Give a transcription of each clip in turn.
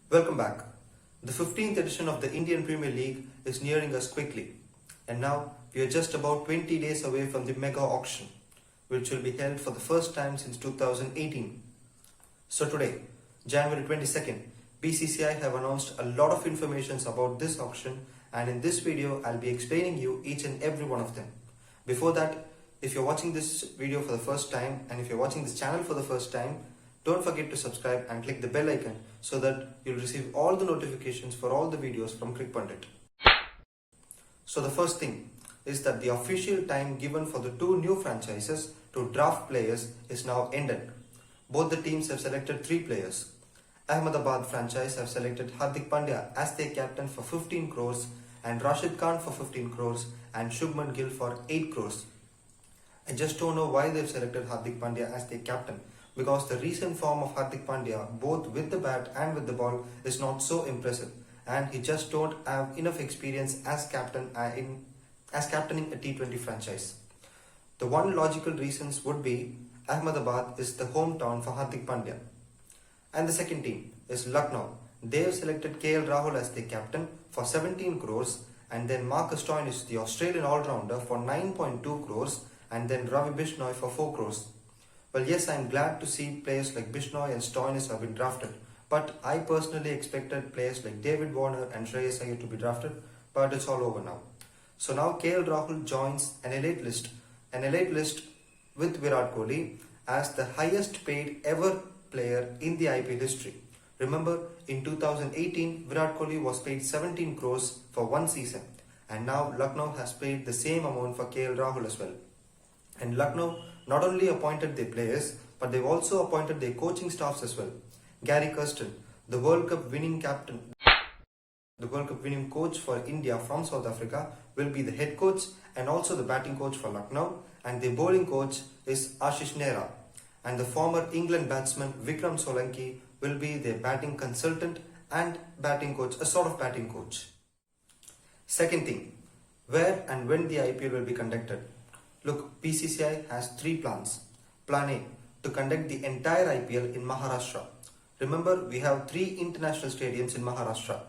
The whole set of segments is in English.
Welcome back. The 15th edition of the Indian Premier League is nearing us quickly, and now we are just about 20 days away from the mega auction, which will be held for the first time since 2018. So today, January 22nd, BCCI have announced a lot of information about this auction, and in this video I'll be explaining you each and every one of them. Before that, if you're watching this video for the first time and if you're watching this channel for the first time, don't forget to subscribe and click the bell icon so that you'll receive all the notifications for all the videos from CricPundit. So the first thing is that the official time given for the two new franchises to draft players is now ended. Both the teams have selected 3 players. Ahmedabad franchise have selected Hardik Pandya as their captain for 15 crores and Rashid Khan for 15 crores and Shubman Gill for 8 crores. I just don't know why they've selected Hardik Pandya as their captain, because the recent form of Hardik Pandya, both with the bat and with the ball, is not so impressive, and he just don't have enough experience as captaining a T20 franchise. The one logical reasons would be Ahmedabad is the hometown for Hardik Pandya. And the second team is Lucknow. They have selected KL Rahul as their captain for 17 crores, and then Marcus Stoinis, the Australian all-rounder, for 9.2 crores, and then Ravi Bishnoi for 4 crores. Well, yes, I'm glad to see players like Bishnoi and Stoinis have been drafted, but I personally expected players like David Warner and Shreyas Iyer to be drafted, but it's all over now. So now KL Rahul joins an elite list with Virat Kohli as the highest paid ever player in the IPL history. Remember, in 2018, Virat Kohli was paid 17 crores for one season, and now Lucknow has paid the same amount for KL Rahul as well. And Lucknow not only appointed their players, but they've also appointed their coaching staffs as well. Gary Kirsten, the World Cup winning coach for India from South Africa, will be the head coach and also the batting coach for Lucknow, and the bowling coach is Ashish Nehra, and the former England batsman Vikram Solanki will be their batting consultant and batting coach, a sort of batting coach. Second thing, where and when the IPL will be conducted. Look, BCCI has 3 plans. Plan A, to conduct the entire IPL in Maharashtra. Remember, we have 3 international stadiums in Maharashtra,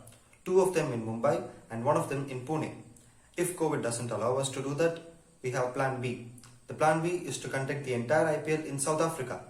2 of them in Mumbai and 1 of them in Pune. If COVID doesn't allow us to do that, we have Plan B. The Plan B is to conduct the entire IPL in South Africa.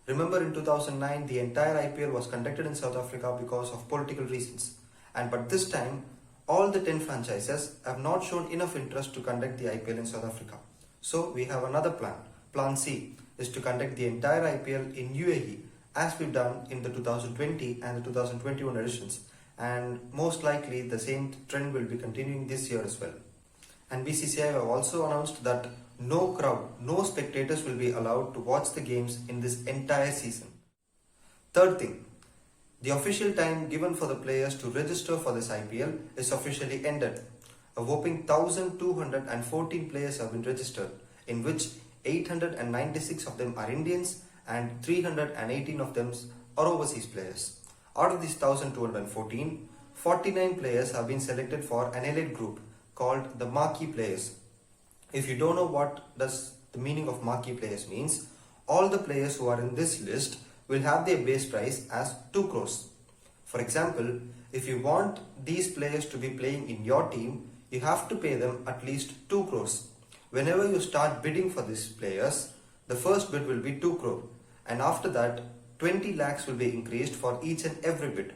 Remember, in 2009, the entire IPL was conducted in South Africa because of political reasons. But this time, all the 10 franchises have not shown enough interest to conduct the IPL in South Africa. So we have another plan. Plan C is to conduct the entire IPL in UAE as we've done in the 2020 and the 2021 editions, and most likely the same trend will be continuing this year as well. And BCCI have also announced that no crowd, no spectators will be allowed to watch the games in this entire season. Third thing, the official time given for the players to register for this IPL is officially ended. A whopping 1,214 players have been registered, in which 896 of them are Indians and 318 of them are overseas players. Out of these 1,214, 49 players have been selected for an elite group called the Marquee Players. If you don't know what does the meaning of Marquee Players means, all the players who are in this list will have their base price as 2 crores. For example, if you want these players to be playing in your team, you have to pay them at least 2 crores. Whenever you start bidding for these players, the first bid will be 2 crore, and after that 20 lakhs will be increased for each and every bid.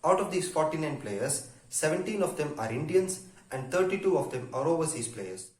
Out of these 49 players, 17 of them are Indians and 32 of them are overseas players.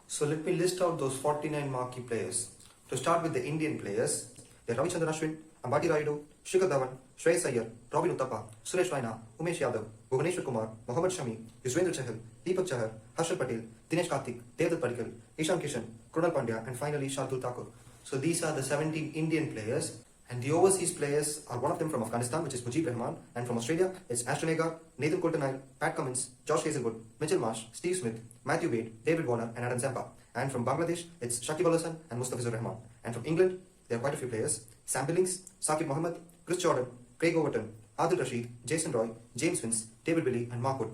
So let me list out those 49 marquee players. To start with the Indian players, they're Ravichandran Ashwin, Ambati Rayudu, Shikhar Dhawan, Shreyas Iyer, Robin Uthappa, Suresh Raina, Umesh Yadav, Bhuvaneshwar Kumar, Mohammad Shami, Yuzvendra Chahal, Deepak Chahar, Harshal Patel, Dinesh Karthik, Devdutt Padikkal, Ishan Kishan, Krunal Pandya, and finally Shardul Thakur. So these are the 17 Indian players, and the overseas players are one of them from Afghanistan, which is Mujib Rahman, and from Australia it's Ashton Agar, Nathan Coulter-Nile, Pat Cummins, Josh Hazelwood, Mitchell Marsh, Steve Smith, Matthew Wade, David Warner, and Adam Zampa. And from Bangladesh it's Shakib Al Hasan and Mustafizur Rahman. And from England there are quite a few players: Sam Billings, Saqib Mohammed, Chris Jordan, Craig Overton, Adil Rashid, Jason Roy, James Vince, David Willey, and Mark Wood.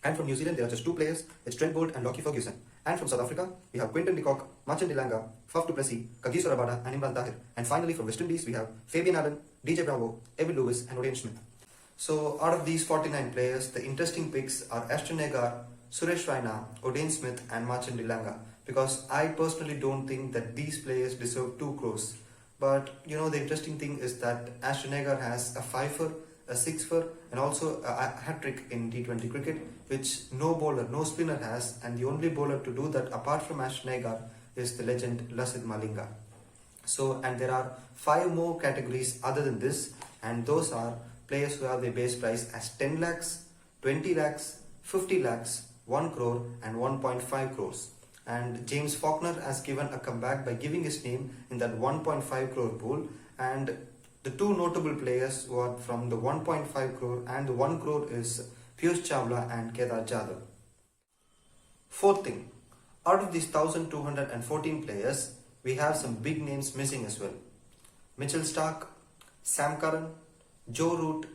And from New Zealand there are just 2 players, it's Trent Bolt and Lockie Ferguson. And from South Africa we have Quinton de Kock, Marchand Ilanga, Faf du Plessis, Kagiso Rabada, and Imran Tahir. And finally from West Indies we have Fabian Allen, DJ Bravo, Evan Lewis, and Odean Smith. So out of these 49 players, the interesting picks are Ashton Agar, Suresh Raina, Odean Smith and Marcin Dilanga, because I personally don't think that these players deserve 2 crores. But the interesting thing is that Ashton Agar has a 5-fer, a 6-fer and also a hat-trick in T20 cricket, which no bowler, no spinner has, and the only bowler to do that apart from Ashton Agar is the legend Lasith Malinga. So, and there are 5 more categories other than this, and those are players who have their base price as 10 lakhs, 20 lakhs, 50 lakhs, 1 crore and 1.5 crores. And James Faulkner has given a comeback by giving his name in that 1.5 crore pool, and the 2 notable players who are from the 1.5 crore and the 1 crore is Piyush Chawla and Kedar Jadhav. Fourth thing, out of these 1214 players, we have some big names missing as well. Mitchell Starc, Sam Curran, Joe Root,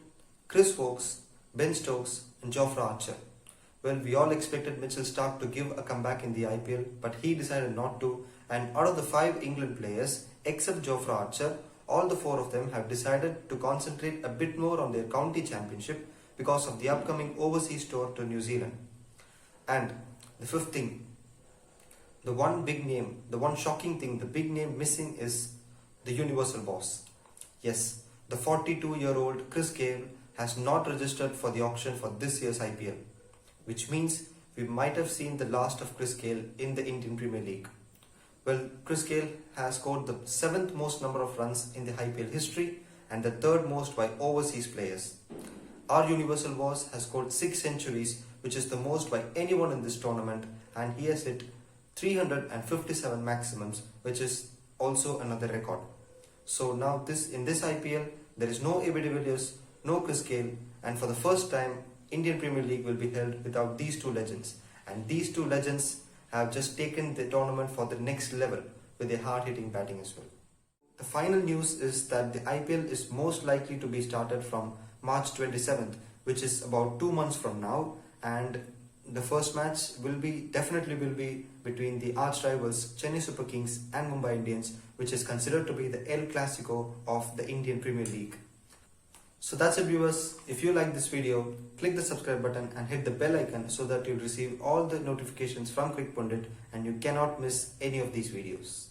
Chris Wokes, Ben Stokes and Jofra Archer. Well, we all expected Mitchell Starc to give a comeback in the IPL, but he decided not to, and out of the 5 England players, except Jofra Archer, all the 4 of them have decided to concentrate a bit more on their county championship because of the upcoming overseas tour to New Zealand. And the 5th thing, the one big name, the one shocking thing, the big name missing is the universal boss. Yes, the 42-year-old Chris Gale has not registered for the auction for this year's IPL, which means we might have seen the last of Chris Gale in the Indian Premier League. Well, Chris Gale has scored the 7th most number of runs in the IPL history and the 3rd most by overseas players. Our universal boss has scored 6 centuries, which is the most by anyone in this tournament, and he has hit 357 maximums, which is also another record. So now in this IPL, there is no AB de Villiers, no Chris Gale, and for the first time, Indian Premier League will be held without these 2 legends. And these 2 legends have just taken the tournament for the next level with their hard-hitting batting as well. The final news is that the IPL is most likely to be started from March 27th, which is about 2 months from now, and the first match definitely will be between the arch rivals Chennai Super Kings and Mumbai Indians, which is considered to be the El Clasico of the Indian Premier League. So that's it, viewers. If you like this video, click the subscribe button and hit the bell icon so that you'll receive all the notifications from CricPundit and you cannot miss any of these videos.